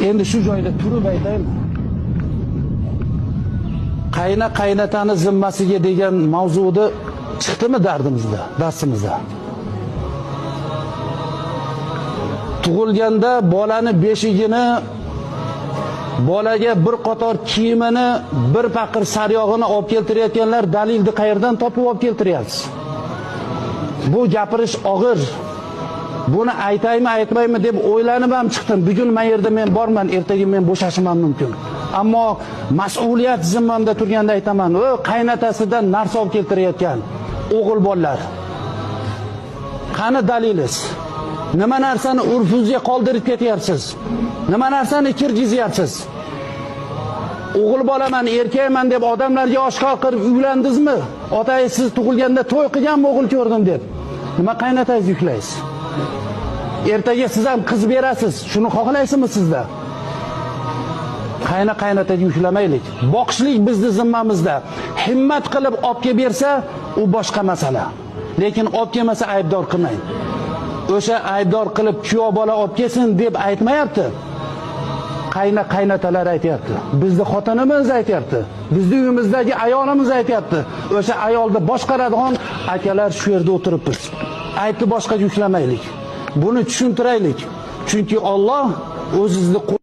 Endi shu joyda turib aytaymi? Qaynotani zimmasiga degan mavzuda chiqdimi dardimizda, darsimizda? Tug'ilganda bolani beshigini, bolaga bir qator kiyimini, bir paqir saryog'ini olib keltirayotganlar dalilni qayerdan topib olib keltiryapsiz? Bu gapirish og'ir. Buni aytaymi, aytmaymi deb o'ylanib ham chiqdim. Bugun men yerda men borman, ertaga men bo'shashim ham mumkin. Ammo mas'uliyat zimmamda turganda aytaman, o qaynotasidan narsa olib keltirayotgan o'g'il bolalar. Qani dalilingiz? Nima narsani urfingizga qoldirib ketyapsiz? Nima narsani kirgizyapsiz? O'g'il bolaman, erkakman deb odamlarga oshkor qilib uylandingizmi? Otangiz siz tug'ilganda to'y qilganmi o'g'il ko'rdim deb? Nima qaynotangiz yuklaysiz? Ertaga siz ham qiz berasiz. Shuni xohlaysizmi sizda? Qaynotaga yuklamaylik. Boqishlik bizning zimmamizda. Himmat qilib olib kelib bersa, u boshqa masala. Lekin olib kelmasa aybdor qilmang. O'sha aybdor qilib kuyov bola olib kelsin deb aytmayapti. Qaynotalar aytayapti. Bizning xotinimiz aytayapti. Bizning uyimizdagi ayolimiz aytayapti. O'sha ayolni boshqaradigan akalar shu yerda o'tiribmiz. Aybni boshqa yuklamaylik. Buni tushuntiraylik. Chunki Alloh o'zingizni